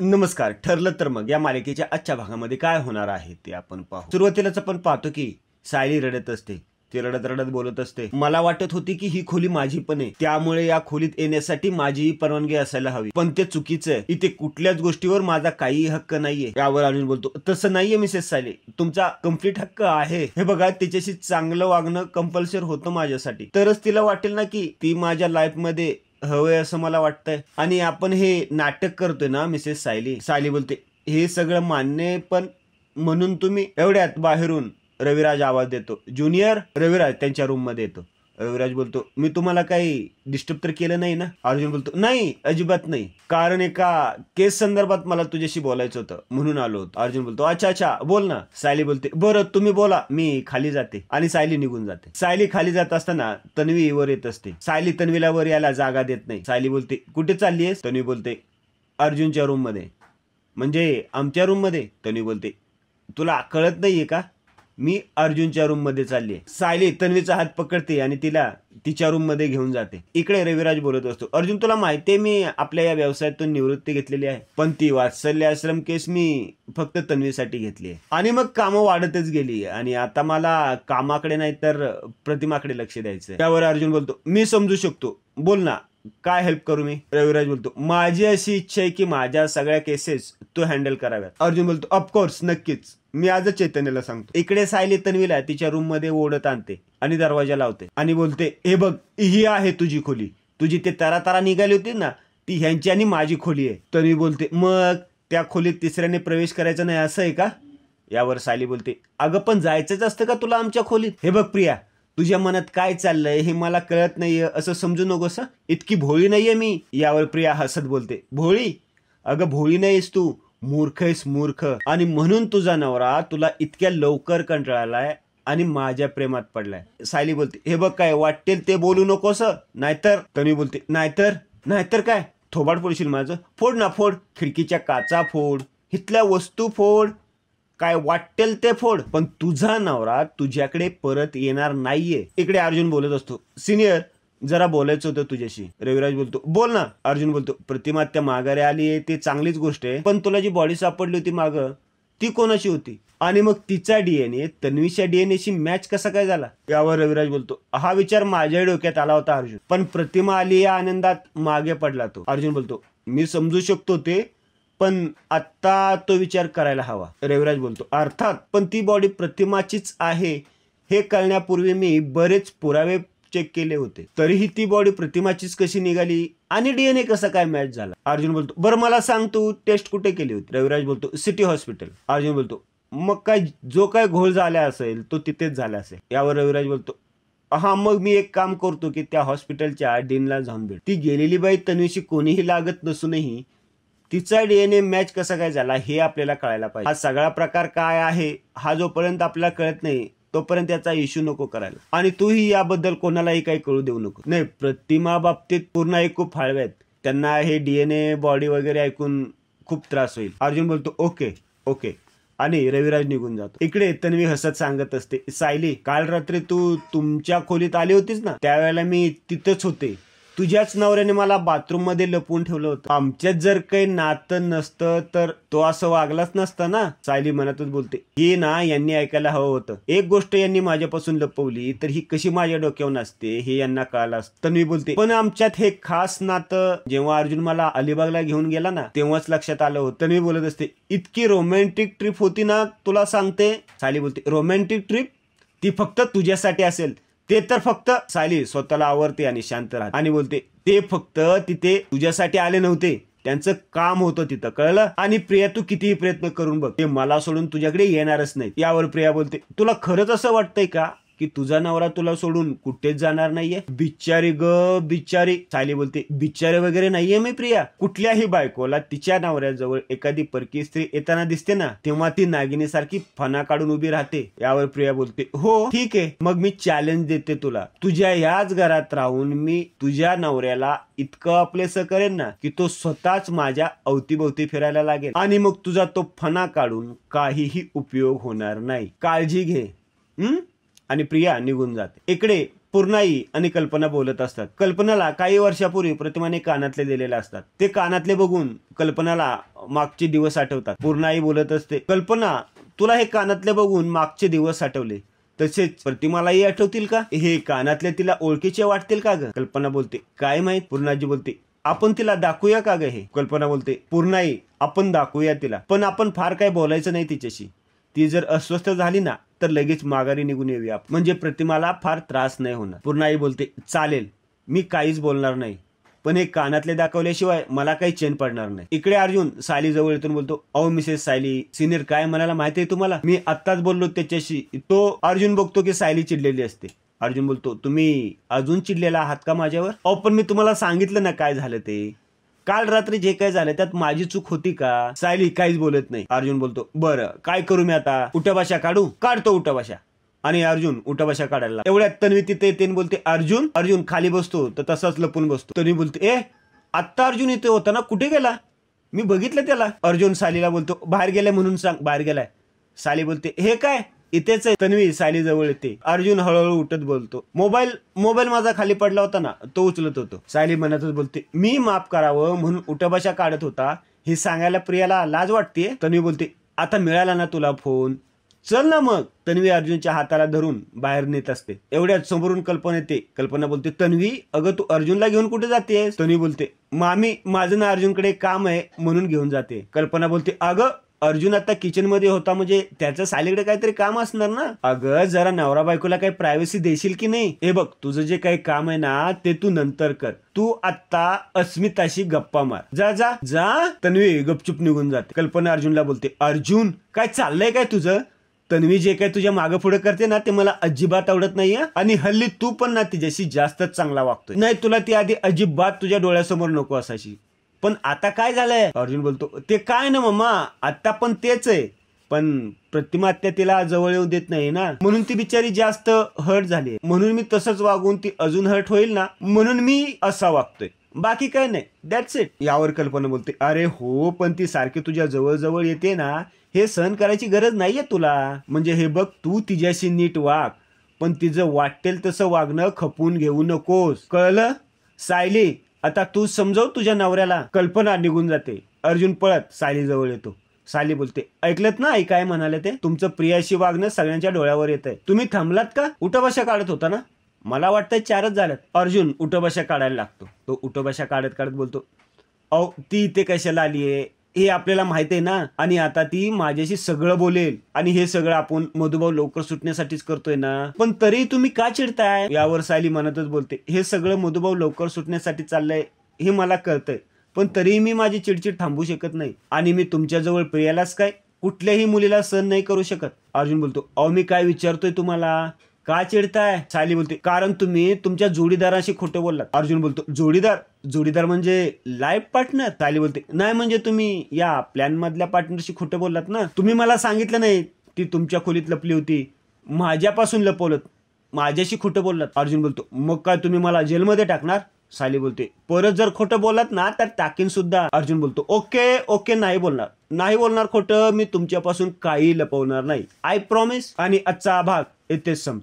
नमस्कार. ठरलं तर मग या मालिकेच्या आजच्या भागामध्ये काय होणार आहे ते आपण पाहू. सुरुवातीलाच आपण पाहतो की सायली रडत असते. ती रडत रडत बोलत असते, मला वाटत होती की ही खोली माझी पण आहे, त्यामुळे या खोलीत येण्यासाठी माझीही परवानगी असायला हवी, पण ते चुकीचं आहे. इथे कुठल्याच गोष्टीवर माझा काहीही हक्क नाहीये. यावर अर्जुन बोलतो, तसं नाहीये मिसेस सायली, तुमचा कम्प्लीट हक्क आहे. हे बघा, तिच्याशी चांगलं वागणं कंपल्सरी होतं माझ्यासाठी, तरच तिला वाटेल ना की ती माझ्या लाईफ मध्ये हवंय असं मला वाटतंय. आणि आपण हे नाटक करतोय ना मिसेस सायली. सायली बोलते, हे सगळं मान्य, पण म्हणून तुम्ही एवढ्यात बाहेरून रविराज आवाज देतो, ज्युनियर. रविराज त्यांच्या रूम मध्ये येतो. रविराज बोलतो, मी तुम्हाला काही डिस्टर्ब तर केलं नाही ना? अर्जुन बोलतो, नाही, अजिबात नाही, कारण एका केस संदर्भात मला तुझ्याशी बोलायचं होतं म्हणून आलो होतो. अर्जुन बोलतो, अच्छा अच्छा, बोल ना. सायली बोलते, बरं तुम्ही बोला, मी खाली जाते. आणि सायली निघून जाते. सायली खाली जात असताना तन्वी वर येत असते. सायली तन्वीला वर यायला जागा देत नाही. सायली बोलते, कुठे चालली आहेस? तन्वी बोलते, अर्जुनच्या रूम मध्ये. म्हणजे आमच्या रूम मध्ये? तन्वी बोलते, तुला कळत नाहीये का? मी अर्जुनच्या रूम मध्ये चालली आहे. सायली तन्वीचा हात पकडते आणि तिला तिच्या रूम मध्ये घेऊन जाते. इकडे रविराज बोलत असतो, अर्जुन तुला माहितीये मी आपल्या या व्यवसायातून निवृत्ती घेतलेली आहे, पण ती वात्सल्य आश्रम केस मी फक्त तन्वीसाठी घेतली आहे. आणि मग कामं वाढतच गेली आणि आता मला कामाकडे नाही तर प्रतिमाकडे लक्ष द्यायचंय. त्यावर अर्जुन बोलतो, मी समजू शकतो, बोल ना, काय हेल्प करू मी? रविराज बोलतो, माझी अशी इच्छा आहे की माझ्या सगळ्या केसेस तू हँडल कराव्यात. अर्जुन बोलतो, ऑफकोर्स, नक्कीच, मी आजच चैतन्यला सांगतो. इकडे सायली तन्वीला तिच्या रूम मध्ये ओढत आणते आणि दरवाजा लावते आणि बोलते, हे बघ, ही आहे तुझी खोली. तुझी ते तारा निघाली होती ना, ती ह्यांची आणि माझी खोली आहे. तन्वी बोलते, मग त्या खोलीत तिसऱ्याने प्रवेश करायचा नाही असं आहे का? यावर सायली बोलते, अगं पण जायचंच असतं का तुला आमच्या खोलीत? हे बघ प्रिया, तुझ्या मनात काय चाललंय हे मला कळत नाहीये असं समजू नकोस. इतकी भोळी नाहीये मी. यावर प्रिया हसत बोलते, भोळी? अगं भोळी नाहीस तू, मूर्ख आहेस, मूर्ख. आणि म्हणून तुझा नवरा तुला इतक्या लवकर कंटाळलाय आणि माझ्या प्रेमात पडलाय. सायली बोलते, हे बघ, काय वाटेल ते बोलू नकोस, नाहीतर. तन्वी बोलते, नाहीतर काय? थोबाड फोडशील माझं? फोड ना, फोड, खिडकीच्या काचा फोड, इथल्या वस्तू फोड, काय वाटेल ते फोड, पण तुझा नवरा तुझ्याकडे परत येणार नाहीये. इकडे अर्जुन बोलत असतो, सिनियर, जरा बोलायचं होतं तुझ्याशी. रविराज बोलतो, बोल ना. अर्जुन बोलतो, प्रतिमा त्या माघारी आली आहे ते चांगलीच गोष्ट आहे, पण तुला जी बॉडी सापडली होती माग, ती कोणाची होती? आणि मग तिचा डीएनए तन्वीच्या डीएनएशी मॅच कसा काय झाला? यावर रविराज बोलतो, हा विचार माझ्या डोक्यात आला होता अर्जुन, पण प्रतिमा आली या आनंदात मागे पडला तो. अर्जुन बोलतो, मी समजू शकतो ते, पण आता तो विचार करायला हवा. रविराज बोलतो, अर्थात, पण ती बॉडी प्रतिमाचीच आहे हे कळण्यापूर्वी मी बरेच पुरावे चेक केले होते, तरीही ती बॉडी प्रतिमाचीच कशी निघाली आणि डीएनए कसा काय मॅच झाला? अर्जुन बोलतो, बरं मला सांग, तू टेस्ट कुठे केली होती? रविराज बोलतो, सिटी हॉस्पिटल. अर्जुन बोलतो, मग काय जो काय घोळ झाला असेल तो तिथेच झाला असेल. यावर रविराज बोलतो, हा, मग मी एक काम करतो की त्या हॉस्पिटलच्या डीनला जाऊन भेट. ती गेलेली बाई तन्वीशी कोणीही लागत नसूनही तिचा डीएनए मॅच कसा काय झाला हे आपल्याला कळायला पाहिजे. हा सगळा प्रकार काय आहे हा जोपर्यंत आपल्याला कळत नाही तोपर्यंत त्याचा इश्यू नको करायला, आणि तूही याबद्दल कोणालाही काही कळू देऊ नको. नाही, प्रतिमा बाबतीत पूर्ण एक खूप हळव्यात, त्यांना हे डीएनए बॉडी वगैरे ऐकून खूप त्रास होईल. अर्जुन बोलतो, ओके ओके, आणि रविराज निघून जातो. इकडे तन्वी हसत सांगत असते, सायली, काल रात्री तू तुमच्या खोलीत आली होतीस ना, त्यावेळेला मी तिथंच होते. तुझ्याच नवऱ्याने मला बाथरूम मध्ये लपवून ठेवलं होतं. आमच्यात जर काही नातं नसतं तर तो असं वागलाच नसता ना. सायली मनातच बोलते, हे ना यांनी ऐकायला हवं होतं. एक गोष्ट यांनी माझ्यापासून लपवली तर ही कशी माझ्या डोक्यावर नसते हे यांना कळलं असतं. तन्वी बोलते, पण आमच्यात हे खास नातं जेव्हा अर्जुन मला अलिबागला घेऊन गेला ना तेव्हाच लक्षात आलं होतं. तन्वी बोलत असते, इतकी रोमॅन्टिक ट्रिप होती ना तुला सांगते. सायली बोलते, रोमॅन्टिक ट्रिप? ती फक्त तुझ्यासाठी असेल. ते तर फक्त. सायली स्वतःला आवरते आणि शांत राहते आणि बोलते, ते फक्त तिथे तुझ्यासाठी आले नव्हते, त्यांचं काम होतं तिथं, कळलं? आणि प्रिया, तू कितीही प्रयत्न करून बघ, ते मला सोडून तुझ्याकडे येणारच नाही. यावर प्रिया बोलते, तुला खरंच असं वाटतंय का की तुझा नवरा तुला सोडून कुठेच जाणार नाहीये? बिचारी ग बिचारी. सायली बोलते, बिचारी वगैरे नाहीये मी प्रिया. कुठल्याही बायकोला तिच्या नवऱ्याजवळ एखादी परकी स्त्री येताना दिसते ना तेव्हा ती नागिनीसारखी फणा काढून उभी राहते. यावर प्रिया बोलते, हो ठीक आहे, मग मी चॅलेंज देते तुला, तुझ्या याच घरात राहून मी तुझ्या नवऱ्याला इतकं आपलेसं करेन ना की तो स्वतःच माझ्या अवतीभोवती फिरायला लागेल, आणि मग तुझा तो फणा काढून काहीही उपयोग होणार नाही. काळजी घे. आणि प्रिया निघून जाते. इकडे पूर्णाई आणि कल्पना बोलत असतात. कल्पनाला काही वर्षापूर्वी प्रतिमाने कानातले दिलेले असतात. ते कानातले बघून कल्पनाला मागचे दिवस आठवतात. पूर्णाई बोलत असते, कल्पना तुला हे कानातले बघून मागचे दिवस आठवले, तसेच प्रतिमालाही आठवतील का? हे कानातले तिला ओळखीचे वाटतील का ग? कल्पना बोलते, काय माहित. पूर्णाजी बोलते, आपण तिला दाखवूया का ग हे? कल्पना बोलते, पूर्णाई आपण दाखवूया तिला, पण आपण फार काय बोलायचं नाही तिच्याशी. ती जर अस्वस्थ झाली ना तर लगेच माघारी निघून येऊया, म्हणजे प्रतिमाला फार त्रास नाही होणार. पूर्णाई बोलते, चालेल, मी काहीच बोलणार नाही, पण हे कानातले दाखवल्याशिवाय मला काही चैन पडणार नाही. इकडे अर्जुन सायली जवळ येऊन बोलतो, अहो मिसेस सायली, सिनियर काय म्हणाला माहिती आहे तुम्हाला? मी आत्ताच बोललो त्याच्याशी. तो अर्जुन बघतो की सायली चिडलेली असते. अर्जुन बोलतो, तुम्ही अजून चिडलेला आहात का माझ्यावर? अहो पण मी तुम्हाला सांगितलं ना काय झालं ते. काल रात्री जे काही झालं त्यात माझी चूक होती का? सायली काहीच बोलत नाही. अर्जुन बोलतो, बरं काय करू मी आता? उठाबशा काढू? काढतो उठाबशा. आणि अर्जुन उठाबशा काढायला. एवढ्यात तन्वी तिथे येते बोलते, अर्जुन. अर्जुन खाली बसतो तर तसाच लपून बसतो. तन्वी बोलते, ए आत्ता अर्जुन इथे होता ना, कुठे गेला? मी बघितलं त्याला. अर्जुन सायलीला बोलतो, बाहेर गेलाय म्हणून सांग. बाहेर गेलाय. सायली बोलते, हे काय? इथेच आहे. तन्वी सायली जवळ येते. अर्जुन हळूहळू उठत बोलतो, मोबाईल माझा खाली पडला होता ना, तो उचलत होतो. सायली मनातच बोलते, मी माफ करावं म्हणून उठाबशा काढत होता, हे सांगायला प्रियाला लाज वाटते. तन्वी बोलते, आता मिळाला ना तुला फोन, चल ना मग. तन्वी अर्जुनच्या हाताला धरून बाहेर नेत असते. एवढ्यात समोरून कल्पना येते. कल्पना बोलते, तन्वी अगं तू अर्जुनला घेऊन कुठे जातेस? तन्वी बोलते, मामी माझं ना अर्जुनकडे काम आहे म्हणून घेऊन जाते. कल्पना बोलते, अगं अर्जुन आता किचन मध्ये होता म्हणजे त्याचं सायलीकडे काहीतरी काम असणार ना. अगं जरा नवरा बायकोला काही प्रायव्हसी देशील की नाही? हे बघ तुझं जे काही काम आहे ना ते तू नंतर कर, तू आता अस्मिताशी गप्पा मार. जा जा जा. तन्वी गपचूप निघून जाते. कल्पना अर्जुनला बोलते, अर्जुन काय चाललंय काय तुझं? तन्वी जे काही तुझ्या मागे पुढे करते ना ते मला अजिबात आवडत नाहीये, आणि हल्ली तू पण ना तिच्याशी जास्तच चांगला वागतोय. नाही तुला ती आधी अजिबात तुझ्या डोळ्यासमोर नको असायची, पण आता काय झालंय? अर्जुन बोलतो, ते काय ना मम्मा, आता पण तेच आहे, पण प्रतिमा आत्या तिला जवळ येऊ देत नाही ना, म्हणून ती बिचारी जास्त हर्ट झाली. म्हणून मी तसंच वागून ती अजून हर्ट होईल ना म्हणून मी असा वागतोय, बाकी काय नाही, दॅट्स इट. यावर कल्पना बोलते, अरे हो पण ती सारखी तुझ्या जवळ जवळ येते ना, हे सहन करायची गरज नाहीये तुला. म्हणजे हे बघ तू तिच्याशी नीट वाग, पण तिचं वाटेल तसं वागणं खपून घेऊ नकोस, कळलं? सायली आता तू समजव तुझ्या नवऱ्याला. कल्पना निघून जाते. अर्जुन पळत सायली जवळ येतो. सायली बोलते, ऐकलत ना आई काय म्हणाले ते? तुमचं प्रियाशी वागणं सगळ्यांच्या डोळ्यावर येत आहे. तुम्ही थांबलात का? उठाबशा काढत होता ना? मला वाटतंय 4च झाल्यात. अर्जुन उठाबशा काढायला लागतो. तो उठाबशा काढत काढत बोलतो, अहो ती इथे कशाला आलीये हे आपल्याला माहित आहे ना, आणि आता ती माझ्याशी सगळं बोलेल, आणि हे सगळं आपण मधुभाऊ लवकर सुटण्यासाठीच करतोय ना, पण तरी तुम्ही का चिडताय? यावर सायली मनातच बोलते, हे सगळं मधुभाऊ लवकर सुटण्यासाठी चाललंय हे मला कळतंय, पण तरीही मी माझी चिडचिड थांबू शकत नाही, आणि मी तुमच्याजवळ प्रियालाच काय कुठल्याही मुलीला सहन नाही करू शकत. अर्जुन बोलतो, अहो मी काय विचारतोय तुम्हाला, का चिडताय? सायली बोलते, कारण तुम्ही तुमच्या जोडीदाराशी खोटं बोललात. अर्जुन बोलतो, जोडीदार म्हणजे लाईफ पार्टनर? सायली बोलते, नाही म्हणजे तुम्ही या प्लॅन मधल्या पार्टनरशी खोटं बोललात ना. तुम्ही मला सांगितलं नाही ती तुमच्या खोलीत लपली होती, माझ्यापासून लपवलं, माझ्याशी खोटं बोललात. अर्जुन बोलतो, मग काय तुम्ही मला जेलमध्ये टाकणार? सायली बोलते, परत जर खोटं बोललात ना तर टाकीन सुद्धा. अर्जुन बोलतो, ओके नाही बोलणार खोटं, मी तुमच्यापासून काही लपवणार नाही, आय प्रॉमिस. आणि आजचा भाग इथेच संपतो.